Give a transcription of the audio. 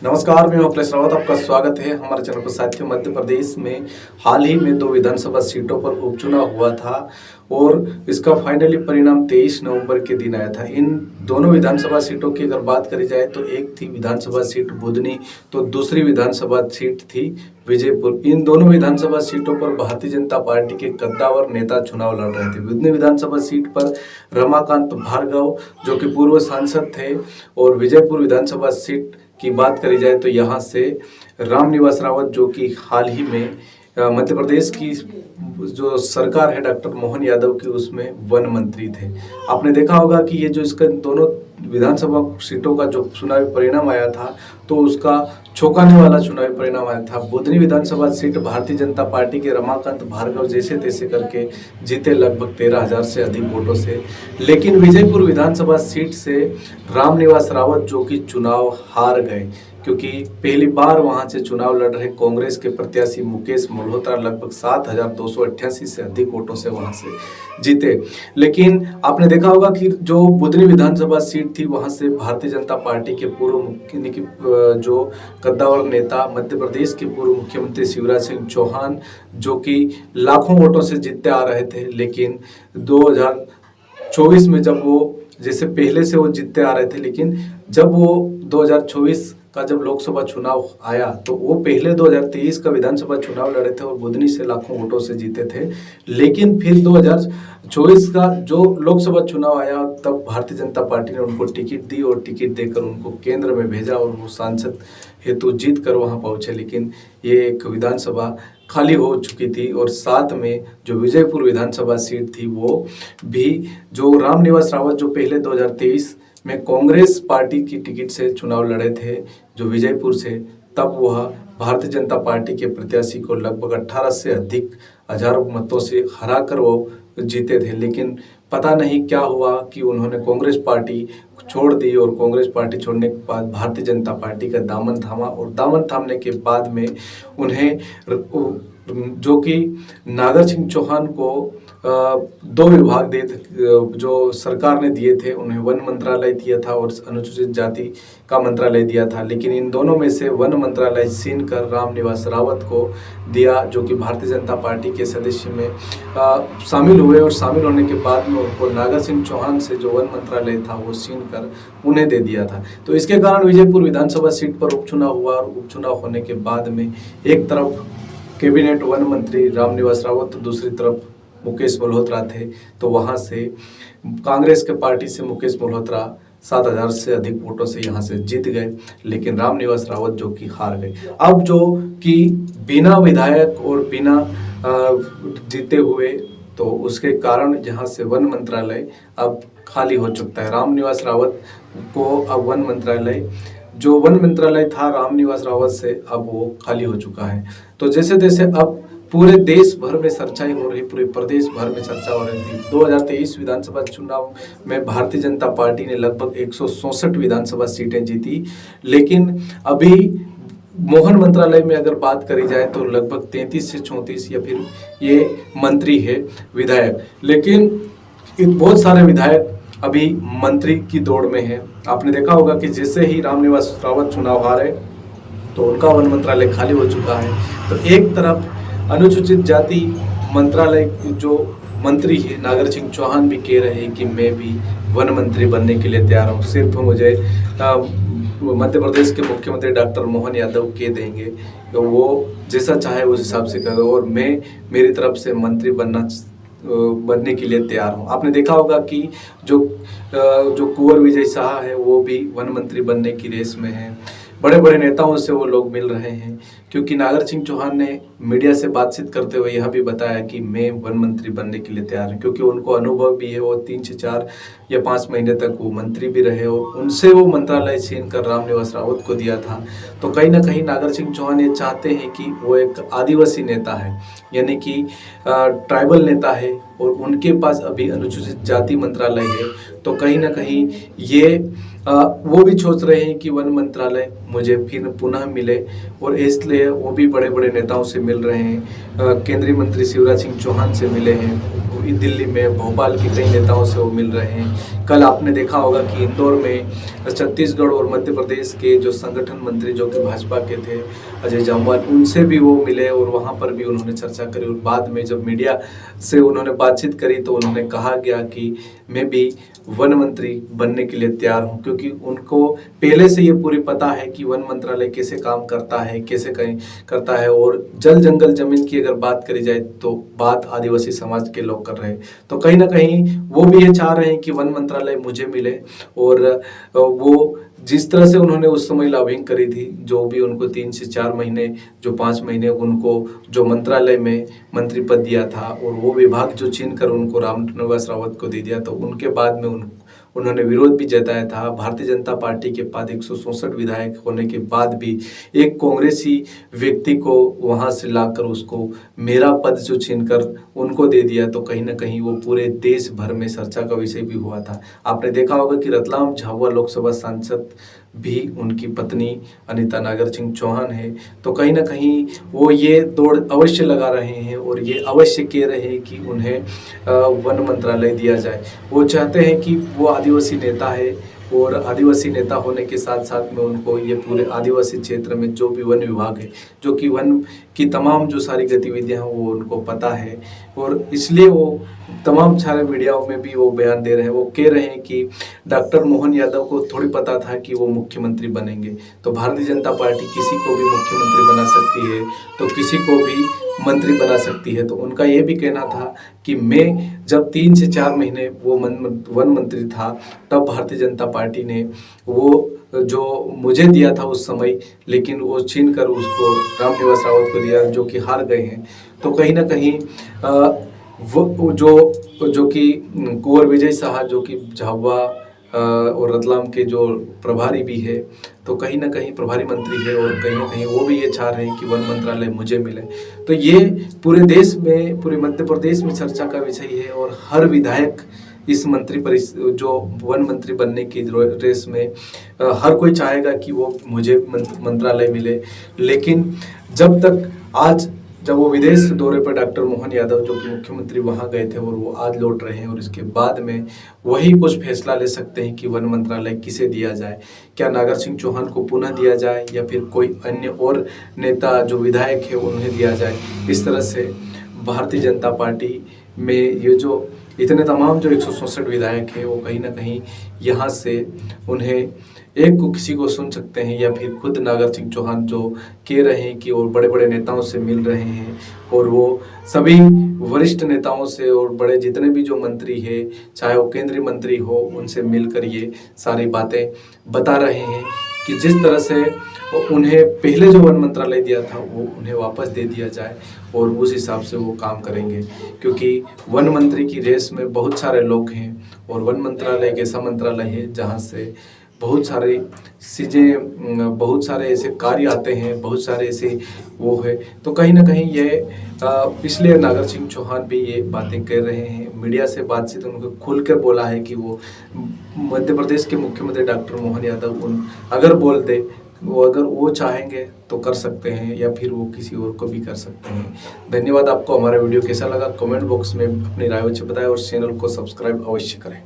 नमस्कार, मैं अखिलेश रावत। आपका स्वागत है हमारे चैनल पर। साथियों, मध्य प्रदेश में हाल ही में 2 विधानसभा सीटों पर उपचुनाव हुआ था और इसका फाइनली परिणाम 23 नवंबर के दिन आया था। इन दोनों विधानसभा सीटों की अगर बात करी जाए तो एक थी विधानसभा सीट बुधनी, तो दूसरी विधानसभा सीट थी विजयपुर। इन दोनों विधानसभा सीटों पर भारतीय जनता पार्टी के कद्दावर नेता चुनाव लड़ रहे थे। बुधनी विधानसभा सीट पर रमाकांत भार्गव जो कि पूर्व सांसद थे, और विजयपुर विधानसभा सीट की बात करी जाए तो यहाँ से रामनिवास रावत जो कि हाल ही में मध्य प्रदेश की जो सरकार है डॉक्टर मोहन यादव की, उसमें वन मंत्री थे। आपने देखा होगा कि ये जो इसका दोनों विधानसभा सीटों का जो चुनावी परिणाम आया था, तो उसका चौंकाने वाला चुनावी परिणाम आया था। बुधनी विधानसभा सीट भारतीय जनता पार्टी के रमाकांत भार्गव जैसे तैसे करके जीते, लगभग 13,000 से अधिक वोटों से। लेकिन विजयपुर विधानसभा सीट से रामनिवास रावत जो कि चुनाव हार गए, क्योंकि पहली बार वहां से चुनाव लड़ रहे कांग्रेस के प्रत्याशी मुकेश मल्होत्रा लगभग 7,288 से अधिक वोटों से वहां से जीते। लेकिन आपने देखा होगा कि जो बुधनी विधानसभा सीट थी, वहां से भारतीय जनता पार्टी के पूर्व जो कद्दावर नेता मध्य प्रदेश के पूर्व मुख्यमंत्री शिवराज सिंह चौहान जो कि लाखों वोटों से जीतते आ रहे थे, लेकिन 2024 में जब वो जैसे पहले से वो जीतते आ रहे थे, लेकिन जब वो 2024 का जब लोकसभा चुनाव आया तो वो पहले 2023 का विधानसभा चुनाव लड़े थे और बुधनी से लाखों वोटों से जीते थे। लेकिन फिर 2024 का जो लोकसभा चुनाव आया, तब भारतीय जनता पार्टी ने उनको टिकट दी और टिकट देकर उनको केंद्र में भेजा और वो सांसद हेतु जीत कर वहाँ पहुँचे। लेकिन ये एक विधानसभा खाली हो चुकी थी, और साथ में जो विजयपुर विधानसभा सीट थी वो भी, जो रामनिवास रावत जो पहले 2023 में कांग्रेस पार्टी की टिकट से चुनाव लड़े थे जो विजयपुर से, तब वह भारतीय जनता पार्टी के प्रत्याशी को लगभग 18 से अधिक हजारों मतों से हराकर वो जीते थे। लेकिन पता नहीं क्या हुआ कि उन्होंने कांग्रेस पार्टी छोड़ दी, और कांग्रेस पार्टी छोड़ने के बाद भारतीय जनता पार्टी का दामन थामा, और दामन थामने के बाद में उन्हें जो कि नागर सिंह चौहान को 2 विभाग जो सरकार ने दिए थे, उन्हें वन मंत्रालय दिया था और अनुसूचित जाति का मंत्रालय दिया था। लेकिन इन दोनों में से वन मंत्रालय छीन कर रामनिवास रावत को दिया, जो कि भारतीय जनता पार्टी के सदस्य में शामिल हुए, और शामिल होने के बाद में उनको नागर सिंह चौहान से जो वन मंत्रालय था वो छीन कर उन्हें दे दिया था। तो इसके कारण विजयपुर विधानसभा सीट पर उपचुनाव हुआ, और उपचुनाव होने के बाद में एक तरफ कैबिनेट वन मंत्री रामनिवास रावत, तो दूसरी तरफ मुकेश मल्होत्रा थे। तो वहां से कांग्रेस के पार्टी से मुकेश मल्होत्रा 7,000 से अधिक वोटों से यहां से जीत गए, लेकिन रामनिवास रावत जो कि हार गए। अब जो कि बिना विधायक और बिना जीते हुए, तो उसके कारण यहाँ से वन मंत्रालय अब खाली हो चुका है। रामनिवास रावत को अब वन मंत्रालय था रामनिवास रावत से, अब वो खाली हो चुका है। तो जैसे तैसे अब पूरे देश भर में चर्चाएं हो रही, पूरे प्रदेश भर में चर्चा हो रही थी। 2023 विधानसभा चुनाव में भारतीय जनता पार्टी ने लगभग 166 विधानसभा सीटें जीती, लेकिन अभी मोहन मंत्रालय में अगर बात करी जाए तो लगभग 33 से 34 या फिर ये मंत्री है विधायक, लेकिन बहुत सारे विधायक अभी मंत्री की दौड़ में है। आपने देखा होगा कि जैसे ही रामनिवास रावत चुनाव हारे तो उनका वन मंत्रालय खाली हो चुका है। तो एक तरफ अनुसूचित जाति मंत्रालय जो मंत्री है नागर सिंह चौहान भी कह रहे हैं कि मैं भी वन मंत्री बनने के लिए तैयार हूँ, सिर्फ मुझे मध्य प्रदेश के मुख्यमंत्री डॉक्टर मोहन यादव कह देंगे तो वो जैसा चाहे उस हिसाब से करो, और मैं मेरी तरफ से मंत्री बनने के लिए तैयार हूँ। आपने देखा होगा कि जो कुंवर विजय शाह है वो भी वन मंत्री बनने की रेस में है। बड़े बड़े नेताओं से वो लोग मिल रहे हैं, क्योंकि नागर सिंह चौहान ने मीडिया से बातचीत करते हुए यह भी बताया कि मैं वन मंत्री बनने के लिए तैयार हूं, क्योंकि उनको अनुभव भी है। वो 3 से 4 या 5 महीने तक वो मंत्री भी रहे और उनसे वो मंत्रालय छीन कर रामनिवास रावत को दिया था। तो कहीं ना कहीं नागर सिंह चौहान ये चाहते हैं कि वो एक आदिवासी नेता है, यानी कि ट्राइबल नेता है, और उनके पास अभी अनुसूचित जाति मंत्रालय है। तो कहीं ना कहीं ये वो भी सोच रहे हैं कि वन मंत्रालय मुझे फिर पुनः मिले, और इसलिए वो भी बड़े बड़े नेताओं से मिल रहे हैं। केंद्रीय मंत्री शिवराज सिंह चौहान से मिले हैं, दिल्ली में, भोपाल के कई नेताओं से वो मिल रहे हैं। कल आपने देखा होगा कि इंदौर में छत्तीसगढ़ और मध्य प्रदेश के जो संगठन मंत्री जो कि भाजपा के थे, अजय जामवाल, उनसे भी वो मिले और वहाँ पर भी उन्होंने चर्चा करी। और बाद में जब मीडिया से उन्होंने बातचीत करी तो उन्होंने कहा गया कि मैं भी वन मंत्री बनने के लिए तैयार हूं, क्योंकि उनको पहले से ये पूरी पता है कि वन मंत्रालय कैसे काम करता है, कैसे करता है। और जल जंगल जमीन की अगर बात करी जाए तो बात आदिवासी समाज के लोग कर रहे हैं, तो कहीं ना कहीं वो भी ये चाह रहे हैं कि वन मंत्रालय मुझे मिले। और वो जिस तरह से उन्होंने उस समय लॉबिंग करी थी, जो भी उनको 3 से 4 महीने, जो 5 महीने उनको जो मंत्रालय में मंत्री पद दिया था और वो विभाग जो छीन कर उनको रामनिवास रावत को दे दिया, तो उनके बाद में उन्होंने विरोध भी जताया था। भारतीय जनता पार्टी के पास 164 विधायक होने के बाद भी एक कांग्रेसी व्यक्ति को वहां से लाकर उसको मेरा पद जो छीनकर उनको दे दिया, तो कहीं ना कहीं वो पूरे देश भर में चर्चा का विषय भी हुआ था। आपने देखा होगा कि रतलाम झाबुआ लोकसभा सांसद भी उनकी पत्नी अनीता नागर सिंह चौहान है, तो कहीं ना कहीं वो ये दौड़ अवश्य लगा रहे हैं और ये अवश्य कह रहे हैं कि उन्हें वन मंत्रालय दिया जाए। वो चाहते हैं कि वो आदिवासी नेता है और आदिवासी नेता होने के साथ साथ में उनको ये पूरे आदिवासी क्षेत्र में जो भी वन विभाग है, जो कि वन की तमाम जो सारी गतिविधियां हैं वो उनको पता है, और इसलिए वो तमाम सारे मीडियाओं में भी वो बयान दे रहे हैं। वो कह रहे हैं कि डॉक्टर मोहन यादव को थोड़ी पता था कि वो मुख्यमंत्री बनेंगे, तो भारतीय जनता पार्टी किसी को भी मुख्यमंत्री बना सकती है, तो किसी को भी मंत्री बना सकती है। तो उनका ये भी कहना था कि मैं जब 3 से 4 महीने वो वन मंत्री था, तब भारतीय जनता पार्टी ने वो जो मुझे दिया था उस समय, लेकिन वो छीन कर उसको रामनिवास रावत को दिया, जो कि हार गए हैं। तो कहीं ना कहीं वो जो कि कुंवर विजय शाह, जो कि झाबुआ और रतलाम के जो प्रभारी भी है, तो कहीं ना कहीं प्रभारी मंत्री है, और कहीं ना कहीं वो भी ये चाह रहे हैं कि वन मंत्रालय मुझे मिले। तो ये पूरे देश में, पूरे मध्य प्रदेश में चर्चा का विषय है, और हर विधायक इस जो वन मंत्री बनने की रेस में हर कोई चाहेगा कि वो मुझे मंत्रालय मिले। लेकिन जब वो विदेश दौरे पर डॉक्टर मोहन यादव जो कि मुख्यमंत्री वहां गए थे और वो आज लौट रहे हैं, और इसके बाद में वही कुछ फैसला ले सकते हैं कि वन मंत्रालय किसे दिया जाए। क्या नागर सिंह चौहान को पुनः दिया जाए या फिर कोई अन्य और नेता जो विधायक है उन्हें दिया जाए। इस तरह से भारतीय जनता पार्टी में ये जो इतने तमाम जो 164 विधायक हैं, वो कहीं ना कहीं यहाँ से उन्हें एक को किसी को सुन सकते हैं, या फिर खुद नागर सिंह चौहान जो कह रहे हैं कि और बड़े बड़े नेताओं से मिल रहे हैं, और वो सभी वरिष्ठ नेताओं से और बड़े जितने भी जो मंत्री है, चाहे वो केंद्रीय मंत्री हो, उनसे मिलकर ये सारी बातें बता रहे हैं कि जिस तरह से उन्हें पहले जो वन मंत्रालय दिया था वो उन्हें वापस दे दिया जाए, और उस हिसाब से वो काम करेंगे। क्योंकि वन मंत्री की रेस में बहुत सारे लोग हैं, और वन मंत्रालय एक ऐसा मंत्रालय है जहाँ से बहुत सारे चीज़ें, बहुत सारे ऐसे कार्य आते हैं, बहुत सारे ऐसे वो है। तो कहीं ना कहीं ये इसलिए नागर सिंह चौहान भी ये बातें कर रहे हैं। मीडिया से बातचीत उनको खुल कर बोला है कि वो मध्य प्रदेश के मुख्यमंत्री डॉक्टर मोहन यादव अगर बोल दे, अगर वो चाहेंगे तो कर सकते हैं, या फिर वो किसी और को भी कर सकते हैं। धन्यवाद। आपको हमारा वीडियो कैसा लगा कमेंट बॉक्स में अपनी राय बताएं, और चैनल को सब्सक्राइब अवश्य करें।